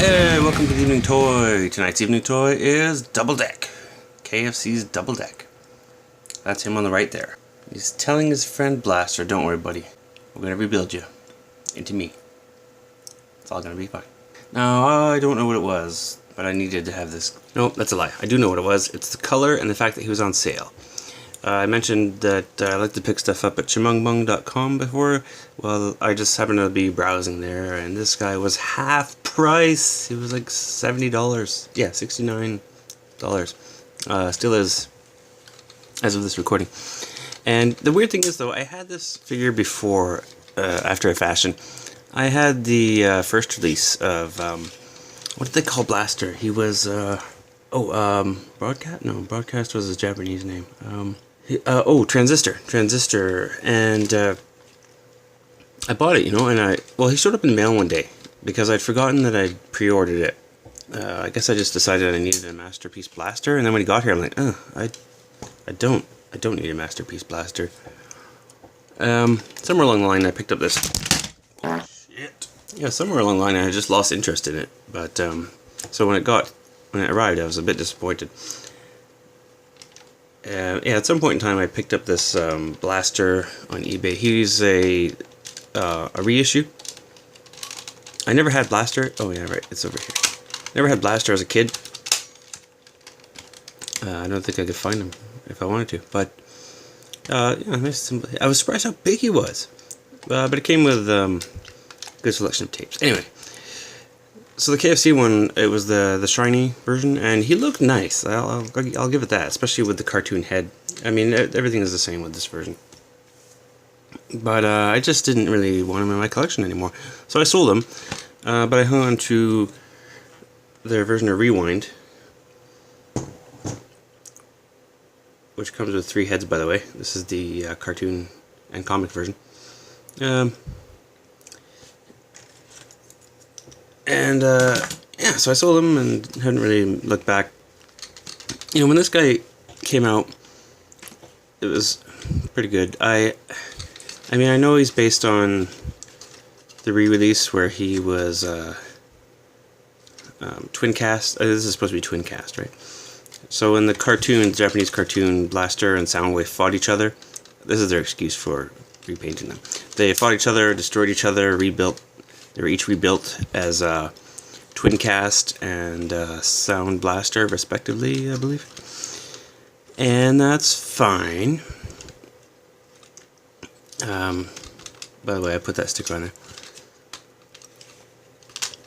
Hey, welcome to the evening toy. Tonight's evening toy is Doubledeck. KFC's Doubledeck. That's him on the right there. He's telling his friend Blaster, don't worry buddy, we're going to rebuild you into me. It's all going to be fine. Now, I don't know what it was, but I needed to have this. Nope, that's a lie. I do know what it was. It's the color and the fact that he was on sale. I mentioned that I like to pick stuff up at chimungbung.com before. Well, I just happened to be browsing there, and this guy was half price. It was like $70. Yeah, $69. Still is, as of this recording. And the weird thing is, though, I had this figure before, after a fashion. I had the first release of, what did they call Blaster? He was, Broadcast? No, Broadcast was his Japanese name. Transistor, and I bought it, and he showed up in the mail one day, because I'd forgotten that I'd pre-ordered it. I guess I just decided I needed a Masterpiece Blaster, and then when he got here, I'm like, I don't need a Masterpiece Blaster. Somewhere along the line, I picked up this. Oh, shit. Yeah, somewhere along the line, I just lost interest in it, but, so when it arrived, I was a bit disappointed. Yeah, at some point in time, I picked up this Blaster on eBay. He's a reissue. I never had Blaster. Oh yeah, right, it's over here. Never had Blaster as a kid. I don't think I could find him if I wanted to. But yeah, nice. I was surprised how big he was. But it came with good selection of tapes. Anyway. So the KFC one, it was the shiny version, and he looked nice. I'll give it that, especially with the cartoon head. I mean, everything is the same with this version. But I just didn't really want him in my collection anymore. So I sold him, but I hung on to their version of Rewind, which comes with 3 heads, by the way. This is the cartoon and comic version. And, yeah, so I sold him and hadn't really looked back. When this guy came out, it was pretty good. I mean, I know he's based on the re-release where he was, Twincast. This is supposed to be Twincast, right? So in the cartoon, Japanese cartoon, Blaster and Soundwave fought each other. This is their excuse for repainting them. They fought each other, destroyed each other, rebuilt. They were each rebuilt as Twincast and Sound Blaster, respectively, I believe. And that's fine. By the way, I put that sticker on there.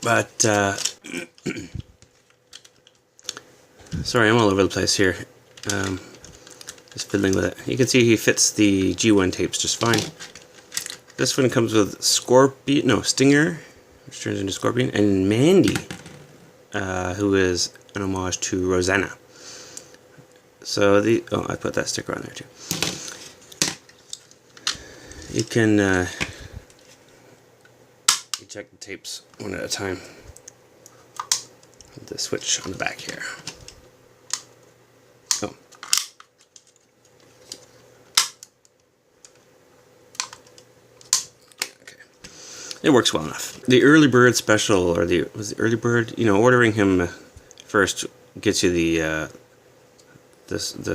But, sorry, I'm all over the place here. Just fiddling with it. You can see he fits the G1 tapes just fine. This one comes with Stinger, which turns into Scorpion, and Manddy, who is an homage to Rosanna. So I put that sticker on there too. You can eject the tapes one at a time. The switch on the back here. Oh. It works well enough. The early bird special, or was the early bird? Ordering him first gets you the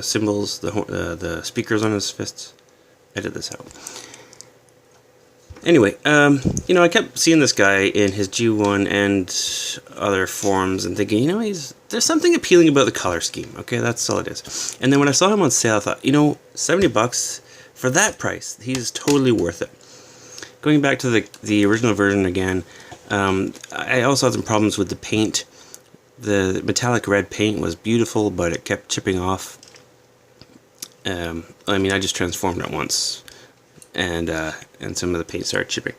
cymbals, the speakers on his fists. Edit this out. Anyway, I kept seeing this guy in his G1 and other forms and thinking, there's something appealing about the color scheme. Okay, that's all it is. And then when I saw him on sale, I thought, $70 for that price, he's totally worth it. Going back to the original version again, I also had some problems with the paint. The metallic red paint was beautiful, but it kept chipping off. I mean, I just transformed it once, and some of the paint started chipping.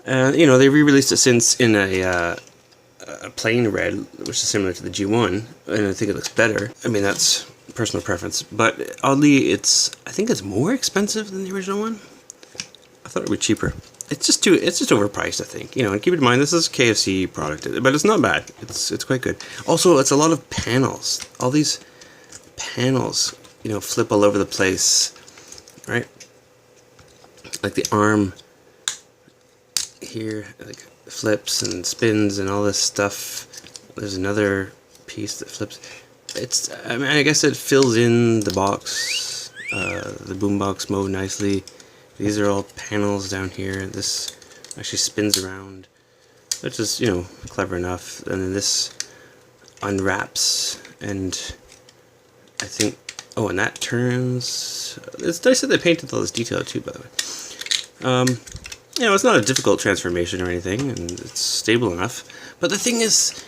They re-released it since in a plain red, which is similar to the G1, and I think it looks better. I mean, that's personal preference, but oddly, I think it's more expensive than the original one. I thought it would be cheaper. It's just overpriced, I think. And keep in mind, this is a KFC product, but it's not bad. It's quite good. Also, it's a lot of panels. All these panels, flip all over the place, right? Like the arm here, like flips and spins and all this stuff. There's another piece that flips. I mean, I guess it fills in the box, the boombox mode nicely. These are all panels down here. This actually spins around, which is, you know, clever enough. And then this unwraps, and I think, oh, and that turns. It's nice that they painted all this detail too, by the way. You know, it's not a difficult transformation or anything, and it's stable enough. But the thing is,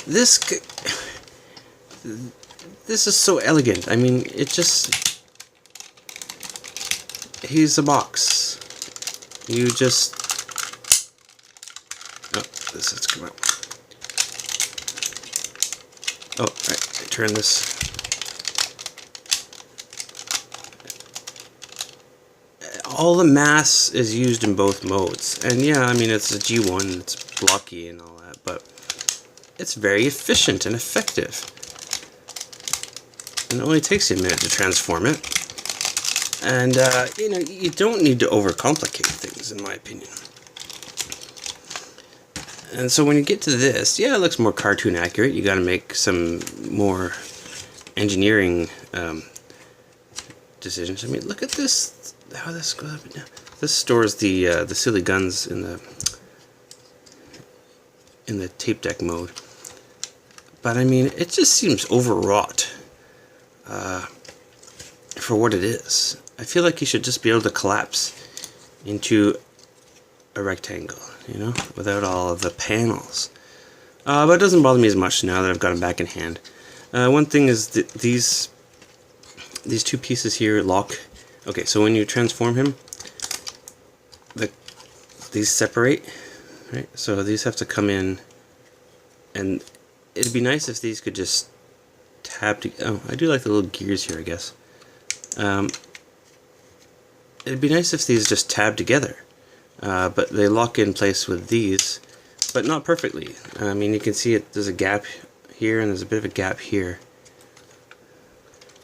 this is so elegant. I mean, it just... He's a box. You just... Oh, this has to come out. Oh, right, I turn this. All the mass is used in both modes. And yeah, I mean, it's a G1, it's blocky and all that, but it's very efficient and effective. And it only takes you a minute to transform it. And, you know, you don't need to overcomplicate things, in my opinion. And so when you get to this, yeah, it looks more cartoon accurate. You gotta make some more engineering decisions. I mean, look at this, how this goes up and down. This stores the silly guns in the tape deck mode. But I mean, it just seems overwrought for what it is. I feel like you should just be able to collapse into a rectangle, you know, without all of the panels. But it doesn't bother me as much now that I've got them back in hand. One thing is that these two pieces here lock. Okay, so when you transform him, these separate, right? So these have to come in, and it'd be nice if these could just tab to. Oh, I do like the little gears here, I guess. It'd be nice if these just tab together, but they lock in place with these, but not perfectly. I mean, you can see it. There's a gap here, and there's a bit of a gap here,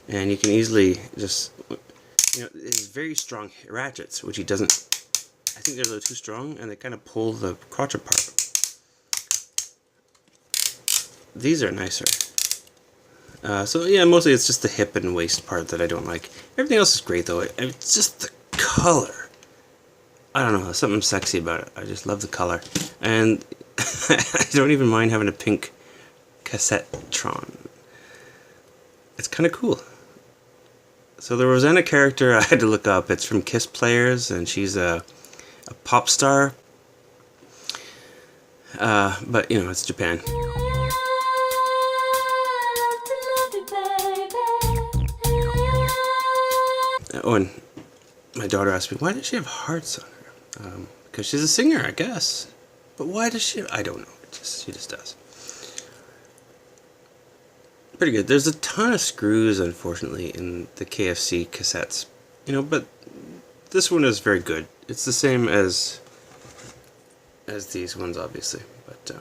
and you can easily just, you know, it's very strong ratchets, which he doesn't. I think they're a little too strong, and they kind of pull the crotch apart. These are nicer. So yeah, mostly it's just the hip and waist part that I don't like. Everything else is great though. It's just the color. I don't know, there's something sexy about it. I just love the color. And I don't even mind having a pink Cassette-tron. It's kind of cool. So the Rosanna character I had to look up. It's from Kiss Players, and she's a pop star. But you know, it's Japan. Oh, and my daughter asked me, why does she have hearts on her? Because she's a singer, I guess. But why does she? I don't know. She just does. Pretty good. There's a ton of screws, unfortunately, in the KFC cassettes. You know, but this one is very good. It's the same as these ones, obviously. But,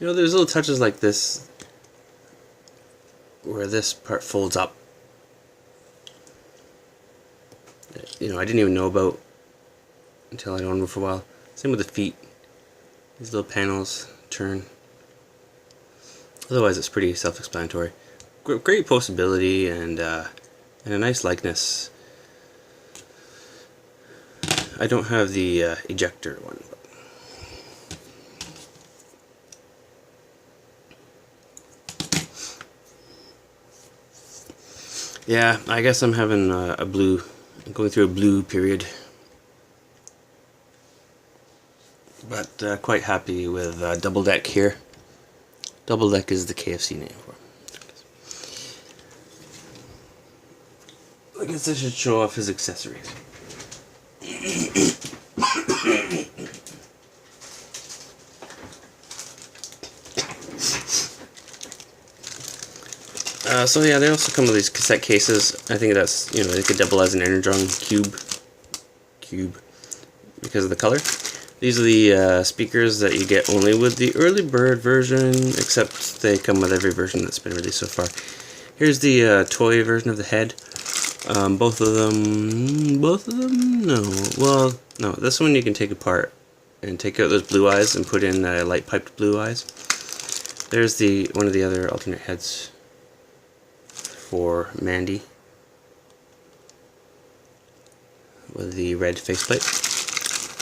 you know, there's little touches like this where this part folds up. You know, I didn't even know about until I owned them for a while. Same with the feet. These little panels turn. Otherwise, it's pretty self-explanatory. Great postability and a nice likeness. I don't have the ejector one. Yeah, I guess I'm having a blue. I'm going through a blue period. But quite happy with Doubledeck here. Doubledeck is the KFC name for it. I guess I should show off his accessories. So yeah, they also come with these cassette cases. I think that's, you know, they could double as an Energon cube because of the color. These are the speakers that you get only with the early bird version, except they come with every version that's been released so far. Here's the toy version of the head. Both of them, no. Well, no, this one you can take apart and take out those blue eyes and put in light piped blue eyes. There's one of the other alternate heads for Manddy with the red faceplate.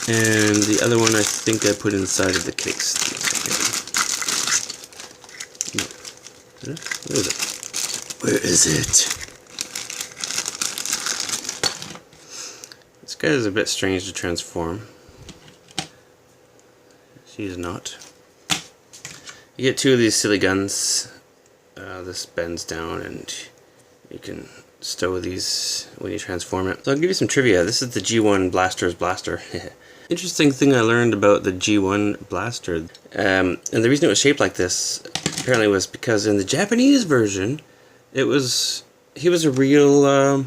And the other one I think I put inside of the case. Where is it? Where is it? This guy is a bit strange to transform. She's not. You get two of these silly guns. This bends down and you can stow these when you transform it. So I'll give you some trivia. This is the G1 Blaster's blaster. Interesting thing I learned about the G1 blaster, and the reason it was shaped like this apparently was because in the Japanese version, he was a real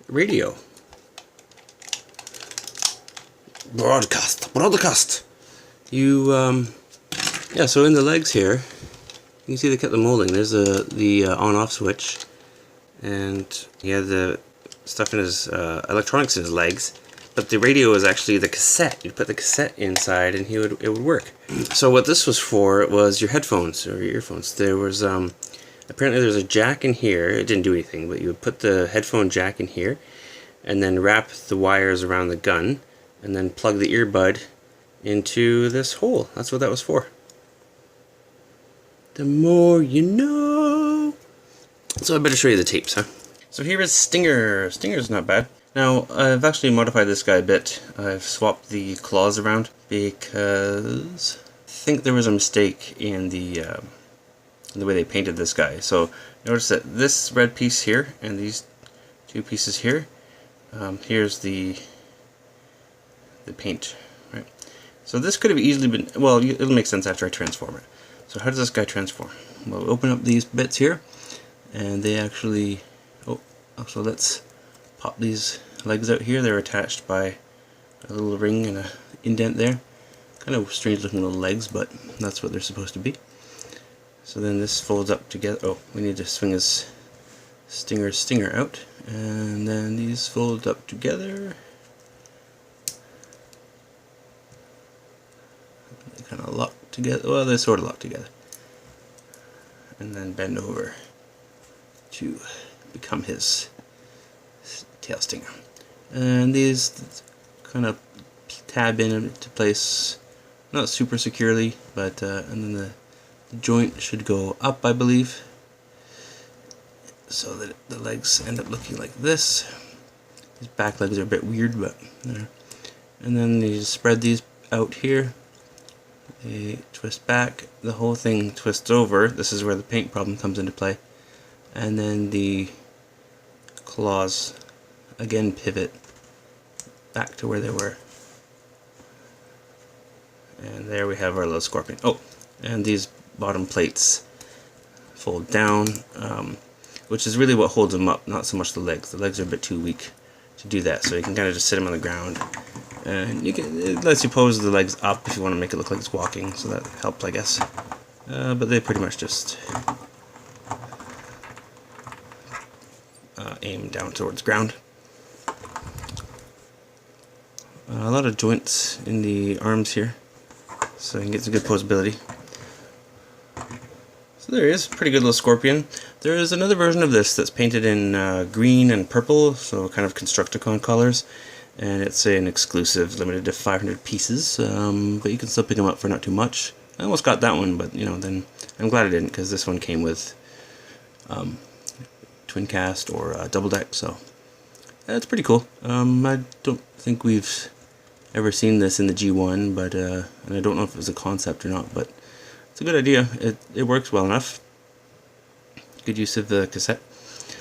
radio. Broadcast. Yeah. So in the legs here, you can see they kept the molding. There's the on-off switch, and he had the stuff in his electronics in his legs. But the radio is actually the cassette. You put the cassette inside, and it would work. So what this was for was your headphones or your earphones. There was apparently there's a jack in here. It didn't do anything, but you would put the headphone jack in here, and then wrap the wires around the gun, and then plug the earbud into this hole. That's what that was for. The more you know. So I better show you the tapes, huh? So here is Stinger. Stinger's not bad. Now, I've actually modified this guy a bit. I've swapped the claws around because I think there was a mistake in the way they painted this guy. So notice that this red piece here and these two pieces here, here's the paint, right? So this could have easily been, well, it'll make sense after I transform it. So how does this guy transform? Well, open up these bits here, and they actually, so let's pop these legs out here. They're attached by a little ring and an indent there. Kind of strange looking little legs, but that's what they're supposed to be. So then this folds up together. Oh, we need to swing his stinger out, and then these fold up together. They kind of lock together. Well, they sort of lock together, and then bend over to become his tail stinger. And these kind of tab into place, not super securely, but and then the joint should go up, I believe, so that the legs end up looking like this. These back legs are a bit weird, but there. And then you just spread these out here. They twist back. The whole thing twists over. This is where the paint problem comes into play. And then the claws again pivot back to where they were. And there we have our little scorpion. Oh, and these bottom plates fold down, which is really what holds them up, not so much the legs. The legs are a bit too weak to do that, so you can kind of just sit them on the ground. And it lets you pose the legs up if you want to make it look like it's walking, so that helped, I guess. But they pretty much just aim down towards ground. A lot of joints in the arms here, so you can get some good posability. So there he is, pretty good little scorpion. There is another version of this that's painted in green and purple, so kind of Constructicon colors, and it's an exclusive, limited to 500 pieces, but you can still pick them up for not too much. I almost got that one, but then I'm glad I didn't, because this one came with Twincast or Doubledeck, so it's pretty cool. I don't think we've ever seen this in the G1, but and I don't know if it was a concept or not, but it's a good idea. It works well enough. Good use of the cassette.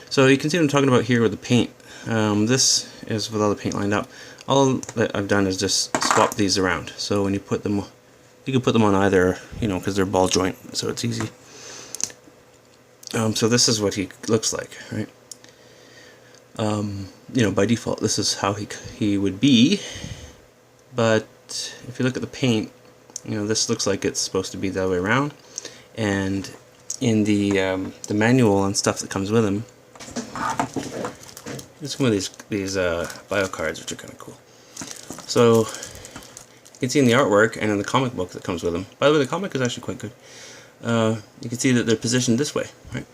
So you can see what I'm talking about here with the paint. This is with all the paint lined up. All that I've done is just swap these around. So when you put them, you can put them on either, because they're ball joint, so it's easy. So this is what he looks like, right? By default, this is how he would be. But if you look at the paint, this looks like it's supposed to be the other way around. And in the manual and stuff that comes with him, it's one of these bio cards, which are kind of cool. So can see in the artwork and in the comic book that comes with them. By the way, the comic is actually quite good. You can see that they're positioned this way, right?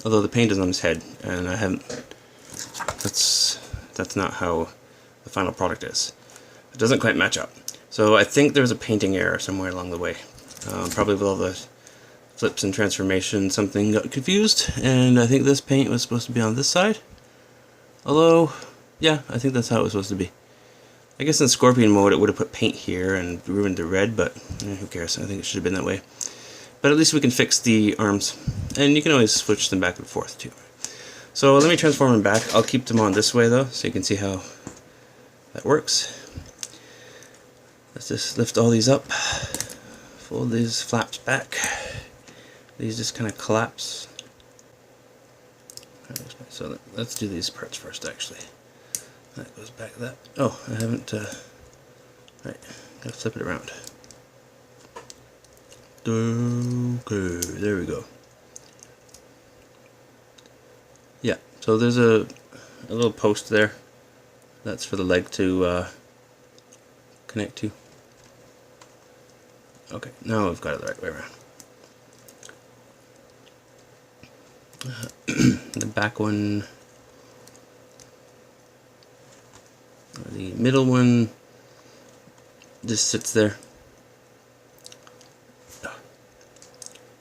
Although the paint is on his head, and I haven't. That's not how the final product is. It doesn't quite match up. So I think there's a painting error somewhere along the way. Probably with all the flips and transformation, something got confused, and I think this paint was supposed to be on this side. Although, yeah, I think that's how it was supposed to be. I guess in Scorpion mode it would have put paint here and ruined the red, but who cares? I think it should have been that way. But at least we can fix the arms, and you can always switch them back and forth too. So let me transform them back. I'll keep them on this way though, so you can see how that works. Let's just lift all these up, fold these flaps back. These just kind of collapse. So let's do these parts first, actually. That goes back that. Oh, I haven't. Right, gotta flip it around. Okay, there we go. Yeah, so there's a little post there. That's for the leg to connect to. Okay, now I've got it the right way around. The back one, the middle one just sits there.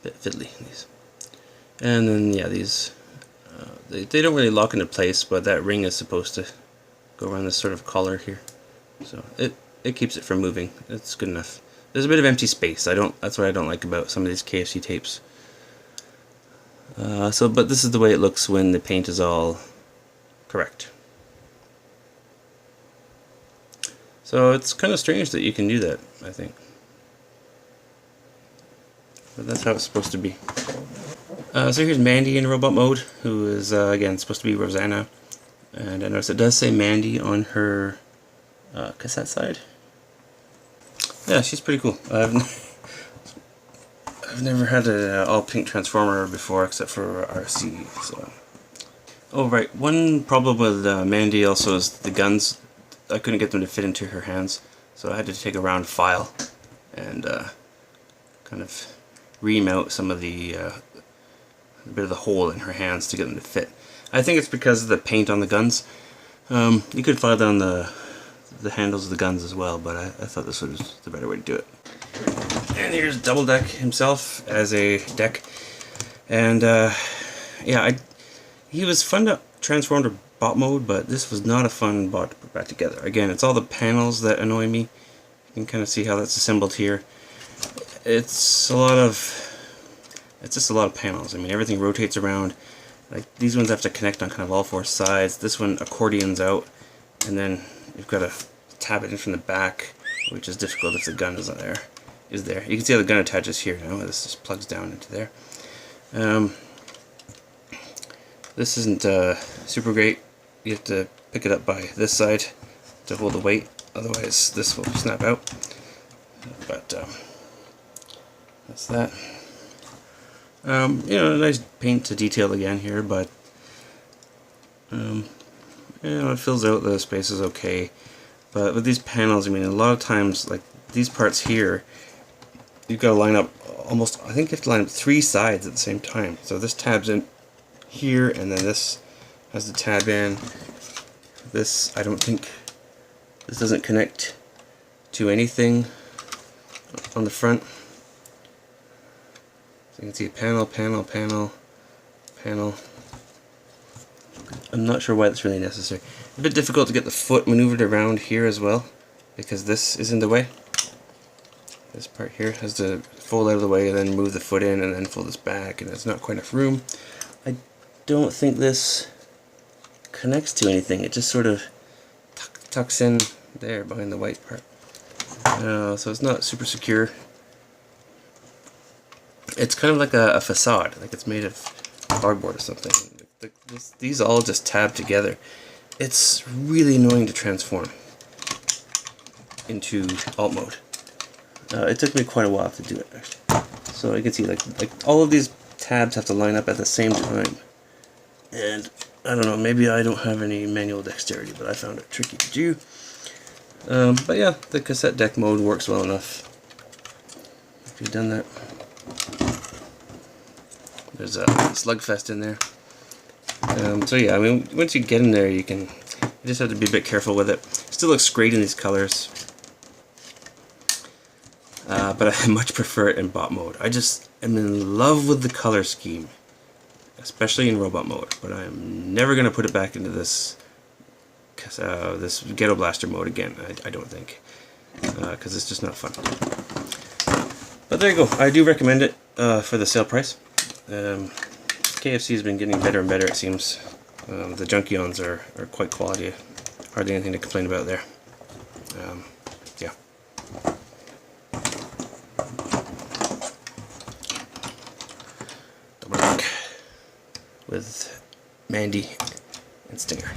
Bit fiddly, these. And then yeah, these they don't really lock into place, but that ring is supposed to go around this sort of collar here, so it keeps it from moving. It's good enough. There's a bit of empty space. That's what I don't like about some of these KFC tapes. But this is the way it looks when the paint is all correct. So it's kind of strange that you can do that, I think. But that's how it's supposed to be. So here's Manddy in robot mode, who is, again, supposed to be Rosanna. And I notice it does say Manddy on her cassette side. Yeah, she's pretty cool. I've never had an all-pink Transformer before, except for RC, so... Oh, right, one problem with Manddy also is the guns. I couldn't get them to fit into her hands, so I had to take a round file and kind of remount some of the a bit of the hole in her hands to get them to fit. I think it's because of the paint on the guns. You could file down the handles of the guns as well, but I thought this was the better way to do it. And here's Doubledeck himself as a deck, and yeah, he was fun to transform to bot mode, but this was not a fun bot to put back together. Again, it's all the panels that annoy me. You can kind of see how that's assembled here. It's just a lot of panels. I mean, everything rotates around. Like these ones have to connect on kind of all four sides. This one accordions out, and then you've got to tab it in from the back, which is difficult if the gun isn't there. You can see how the gun attaches here now. This just plugs down into there. This isn't super great. You have to pick it up by this side to hold the weight, otherwise this will snap out. But that's that. You know, a nice paint to detail again here, but you know, it fills out the spaces okay. But with these panels, I mean, a lot of times, like these parts here, you've got to line up almost, I think you have to line up 3 sides at the same time. So this tabs in here, and then this has the tab in. This, I don't think, this doesn't connect to anything on the front. So you can see panel, panel, panel, panel. I'm not sure why that's really necessary. A bit difficult to get the foot maneuvered around here as well, because this is in the way. This part here has to fold out of the way and then move the foot in and then fold this back, and there's not quite enough room. I don't think this connects to anything. It just sort of tucks in there behind the white part. So it's not super secure. It's kind of like a facade, like it's made of cardboard or something. These all just tab together. It's really annoying to transform into alt mode. It took me quite a while to do it, actually. So you can see, like all of these tabs have to line up at the same time. And I don't know, maybe I don't have any manual dexterity, but I found it tricky to do. But yeah, the cassette deck mode works well enough. If you've done that. There's a slugfest in there. So yeah, I mean, once you get in there, you just have to be a bit careful with it. Still looks great in these colors, but I much prefer it in bot mode. I just am in love with the color scheme, especially in robot mode. But I am never going to put it back into this Ghetto Blaster mode again. I don't think, because it's just not fun. But there you go. I do recommend it for the sale price. KFC has been getting better and better, it seems. The Junkions are quite quality. Hardly anything to complain about there. Yeah. Doubledeck with Manddy and Stinger.